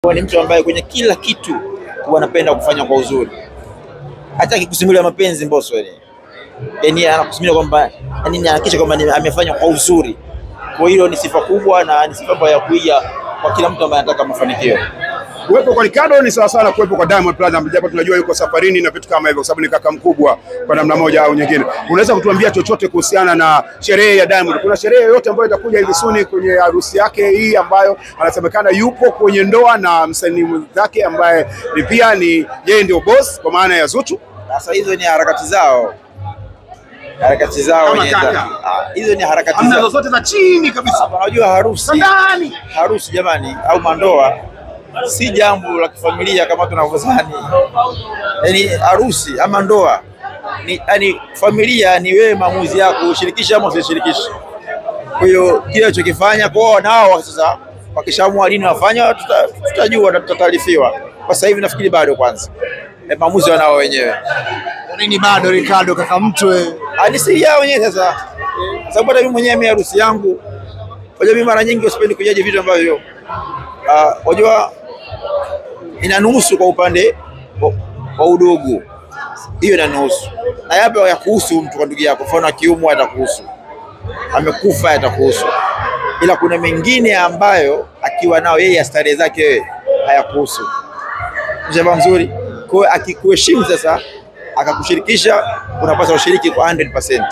Ni mtu ambaye kwenye kila kitu anapenda kufanya kwa uzuri. Hataki kusimulia mapenzi Mbosso yani anakusimulia kwamba yani anahakikisha kwamba amefanya kwa uzuri. Kwa hiyo ni sifa kubwa na ni sifa ya kuiga kwa kila mtu ambaye anataka mafanikio. Kuwepo kwa Ricardo ni sawa sana kuwepo kwa Diamond Platnumz, japo tunajua yuko safarini na vitu kama hivyo, kwa sababu ni kaka mkubwa kwa namna moja au nyingine. Unaweza kutuambia chochote kuhusiana na sherehe ya Diamond? Kuna sherehe yoyote ambayo itakuja hivi soon kwenye harusi yake hii ambayo anasemekana yupo kwenye ndoa na msanii mwenzake ambaye ni pia ni yeye ndio boss kwa maana ya Zuchu? Sasa hizo ni harakati zao. Harakati zao wenyewe. Hizo ni harakati zao. Hamna zote za chini kabisa. Unajua harusi jamani au mandoa si jambo la kifamilia kama tunavyozani. Yaani harusi ama ndoa ni yani familia, ni wewe maamuzi yako ushirikishe ama usishirikishe. Kwa hiyo kile unachokifanya kwao nao sasa wakishaamua lini wafanya tutajua na tutataarifiwa. Kwa sasa hivi nafikiri bado kwanza. Maamuzi wanao wenyewe. Nini bado Ricardo kaka mtu ni siri yao wenyewe sasa. Sababu hata mimi mwenyewe harusi yangu unajua mimi mara nyingi usipendi kujaji vitu ambavyo unajua inanuhusu kwa upande wa udogo. Hiyo inanuhusu. Na yapi ya kuhusu mtu kwa ndugu yako, mfano akiumwa atakuhusu. Amekufa atakuhusu. Ila kuna mengine ambayo akiwa nao yeye starehe zake wewe hayakuhusu. Mjaba mzuri. Kwa hiyo akikuheshimu sasa akakushirikisha unapaswa ushiriki kwa 100%.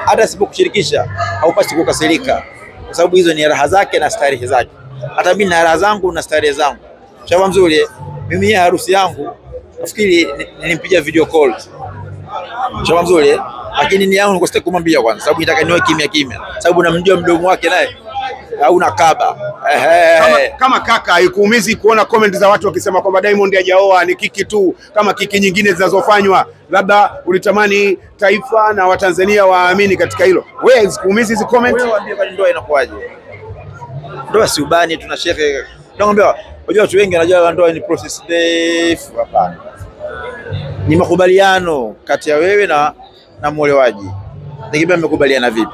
Hata sipokushirikisha haupaswi kukasirika kwa sababu hizo ni raha zake na starehe zake. Hata mimi na raha zangu na starehe zangu. Mjaba mzuri, mimi ya harusi yangu nafikiri nilimpigia video call. Mjaba mzuri, lakini ni yangu nikositaki kumwambia kwanza sababu nitaka niwe kimya sababu namjua mdomo wake naye hauna kaba. Kama kaka haikuumizi kuona comment za watu wakisema kwamba Diamond hajaoa ni kiki tu kama kiki nyingine zinazofanywa? Labda ulitamani taifa na Watanzania waamini katika hilo. Wewe zikuumizi hizo comment? Wewe waambie kwa ndoa inakuaje? Ndoa si ubani tuna shehe. Naomba unajua watu wengi wanajua ndoa ni process ndefu. Hapana. Ni makubaliano kati ya wewe na muolewaji. Nikibia mmekubaliana vipi?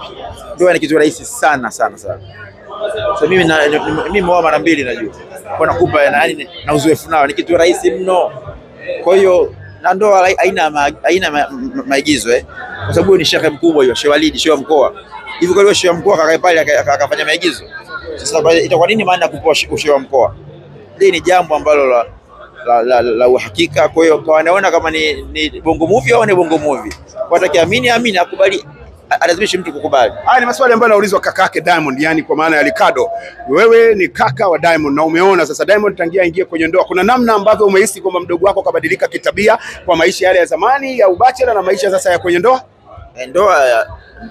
Ndoa ni kitu rahisi sana. So mimi mwa mara mbili najua. Kwa nakupa yani na uzoefu nao ni kitu rahisi mno. Kwa hiyo na ndoa haina maigizo kwa sababu ni shehe mkubwa hiyo, Sheikh Walid, shehe wa mkoa. Hivi kwa hiyo shehe wa mkoa kakae pale akafanya maigizo. Sasa itakuwa nini maana kupoa shehe wa mkoa? Hili ni jambo ambalo la uhakika. Kwa hiyo kwa wanaona kama ni bongo movie au ni bongo movie. Kwa atakiamini amini akubali, alazimisha mtu kukubali. Haya ni maswali ambayo naulizwa kaka yake Diamond, yani kwa maana ya Ricardo. Wewe ni kaka wa Diamond na umeona sasa Diamond tangia aingie kwenye ndoa, kuna namna ambavyo umehisi kwamba mdogo wako kabadilika kitabia kwa maisha yale ya zamani ya ubachela na maisha sasa ya kwenye ndoa?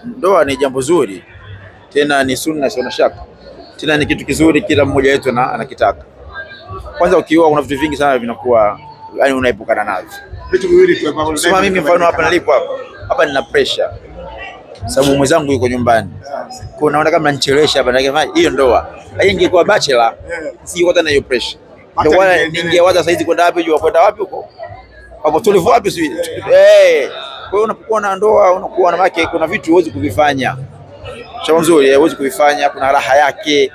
Ndoa ni jambo zuri. Tena ni sunna sio shaka. Tena ni kitu kizuri kila mmoja wetu anakitaka. Kwanza ukioa kuna vitu vingi sana vinakuwa yani unaepukana navyo. Vitu viwili tu ambavyo sema mimi mfano hapa nilipo hapa nina pressure. Sababu mwenzangu yuko nyumbani. Kwa naona kama nichelewesha hapa na hiyo ndoa. Ingekuwa bachelor singekuwa tena hiyo pressure. Ndio wala ningewaza saizi kwenda wapi huko. Hapo tulivu wapi sisi? Kwa hiyo unapokuwa na ndoa unakuwa na wake kuna vitu huwezi kuvifanya. Shauri nzuri huwezi kuvifanya, kuna raha yake.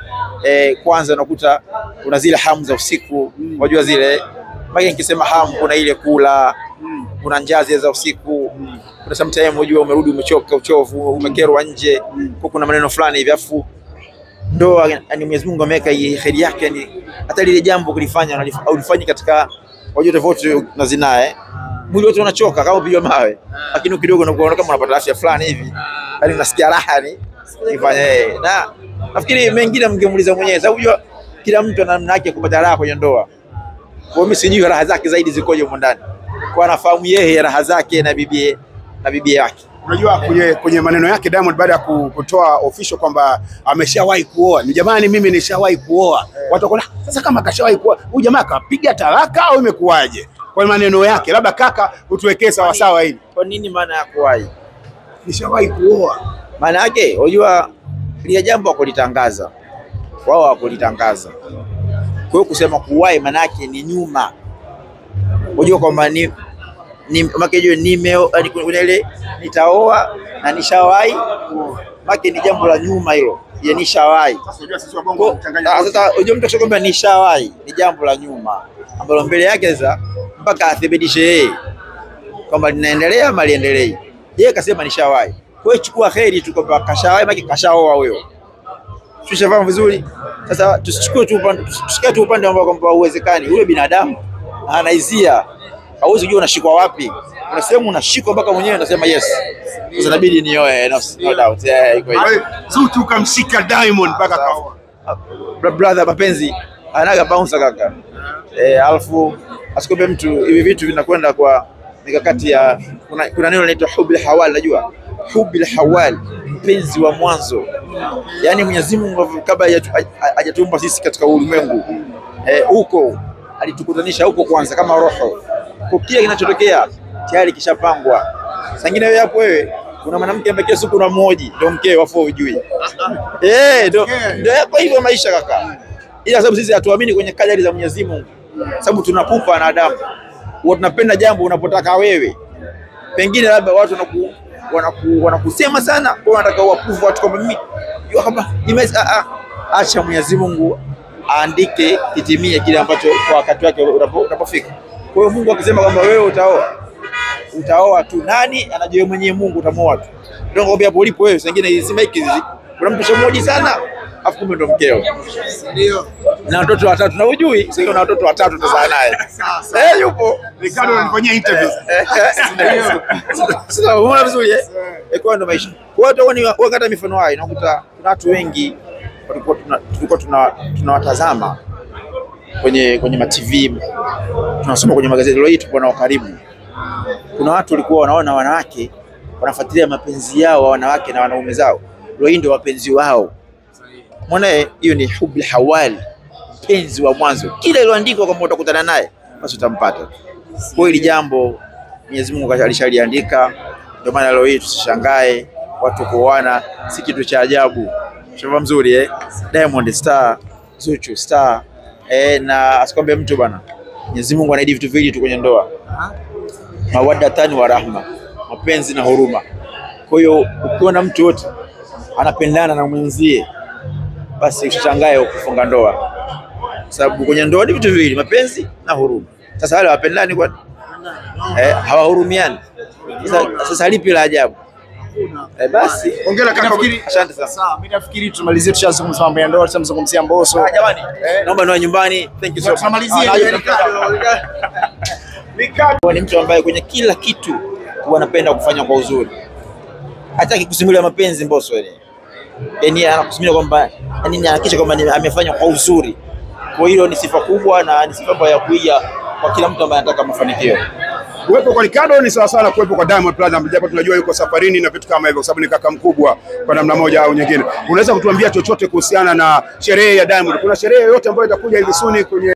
Kwanza unakuta kuna zile hamu za usiku, unajua zile. Maki nikisema hamu kuna ile kula, kuna njaa za usiku. Kuna sometimes unajua umerudi umechoka, uchovu, umekerwa nje, kuna maneno fulani hivi afu ndoa ni Mwenyezi Mungu ameweka kheri yake ni hata lile jambo kulifanya au ulifanya katika unajua tofauti na zina mwili wote unachoka kama upigwa mawe, lakini kidogo unakuona kama unapata afya fulani hivi, yani unasikia raha ni ifanye na nafikiri mengine mngemuuliza mwenyewe sababu unajua kila mtu ana namna yake kupata raha kwenye ndoa. Kwa mimi sijui raha zake zaidi zikoje huko ndani. Kwa anafahamu yeye raha zake na bibi yake. Unajua kwenye maneno yake Diamond baada ya kutoa official kwamba ameshawahi kuoa. Ni jamani mimi nishawahi kuoa. Watu wako sasa kama kashawahi kuoa, huyu jamaa akapiga talaka au imekuaje? Kwa maneno yake labda kaka utuwekee sawa sawa hili. Kwa nini maana ya kuwahi? Nishawahi kuoa. Maana yake unajua ile jambo kulitangaza. Wao hawakulitangaza. Kwa hiyo kusema kuwahi maana yake ni nyuma. Unajua kwamba ni makejo ile nitaoa na nishawahi, maki ni jambo la nyuma hilo. ya nishawahi. Sasa unajua mtu akishakwambia nishawahi ni jambo la nyuma ambalo mbele yake sasa mpaka athibitishe yeye kwamba linaendelea ama liendelee. Yeye kasema nishawahi. Kwa hiyo chukua kheri tu kwamba kashawahi maki kashaoa huyo. Tushafahamu vizuri. Sasa tusichukue tu upande, tusikae tu upande ambao kwamba uwezekani. Yule binadamu anaizia. Hauwezi kujua unashikwa wapi. Unasema unashikwa mpaka mwenyewe unasema yes. Sasa inabidi nioe, no doubt. Iko hivyo. Zuchu kamshika Diamond mpaka kaoa. Brother mapenzi anaga bounce kaka. Alafu asikombe mtu hivi vitu vinakwenda kwa mikakati ya kuna neno linaitwa hubil hawal, unajua? Hubil hawal, mpenzi wa mwanzo. Yaani Mwenyezi Mungu kabla hajatuumba sisi katika ulimwengu huko alitukutanisha huko kwanza kama roho. Kwa kile kinachotokea tayari kishapangwa. Sangine wewe hapo wewe kuna mwanamke ambaye kesho kuna mmoja ndio mke wafo ujui. Ndio kwa hivyo maisha kaka. Ila sababu sisi hatuamini kwenye kadari za Mwenyezi Mungu. Sababu tunapupa na Adamu. Tunapenda jambo unapotaka wewe. Pengine labda watu wanakusema sana, kwa wanataka uwapufu watu kama mimi. Yua kama acha Mwenyezi Mungu aandike kitimie kile ambacho kwa wakati wake unapofika. Kwa hiyo Mungu akisema kwamba wewe utaoa tu, nani anajua mwenyewe Mungu utamuoa tu. Ndio ngombe hapo ulipo wewe, sengine hizi maiki hizi. Kuna mtu mmoja sana, afu kumbe ndo mkeo. Ndio. Na watoto watatu na ujui, sasa una watoto watatu utazaa naye. Yupo. Ricardo anafanyia interview. Sasa unaona vizuri kwa ndo maisha. Kwa hiyo ni wakati mifano hayo unakuta kuna watu wengi tulikuwa tunawatazama kwenye ma TV, tunasoma kwenye magazeti, leo tupo nao karibu. Kuna watu walikuwa wanaona wanawake wanafuatilia mapenzi yao wanawake na wanaume zao, leo ndio wapenzi wao. Mbona hiyo ni hubil hawali, mpenzi wa mwanzo. Kila iliyoandikwa kwamba utakutana naye basi utampata. Kwa hili jambo Mwenyezi Mungu alishaliandika, ndio maana leo hii tusishangae watu kuoana, si kitu cha ajabu. Shamba mzuri Diamond star, Zuchu star, na asikwambie mtu bana. Mwenyezi Mungu anaidi vitu vingi tu kwenye ndoa. Mawaddatani wa rahma, mapenzi na huruma. Kwa hiyo ukiona mtu yote anapendana na mwenzie, basi usishangae kufunga ndoa. Sababu kwenye ndoa ni vitu viwili, mapenzi na huruma. Sasa wale wapendani kwa hawahurumiani. Sasa lipi la ajabu? Basi hongera kaka. Asante sana. Sawa, mimi nafikiri tumalizie, tushazungumza mambo ya ndoa, tutamzungumzia Mbosso. Jamani, naomba niwe nyumbani. Thank you so much. Tunamalizia Ricardo ni mtu ambaye kwenye kila kitu anapenda kufanya kwa uzuri. Hataki kusimulia mapenzi Mbosso yeye. Yaani anakusimulia kwamba yani anahakikisha kwamba amefanya kwa uzuri. Kwa hiyo ni sifa kubwa na ni sifa ya kuiga kwa kila mtu ambaye anataka mafanikio. Kuwepo kwa Ricardo ni sawa sana kuwepo kwa Diamond Platnumz, japo tunajua yuko safarini na vitu kama hivyo, kwa sababu ni kaka mkubwa kwa namna moja au nyingine. Unaweza kutuambia chochote kuhusiana na sherehe ya Diamond? Kuna sherehe yoyote ambayo itakuja hivi soon kwenye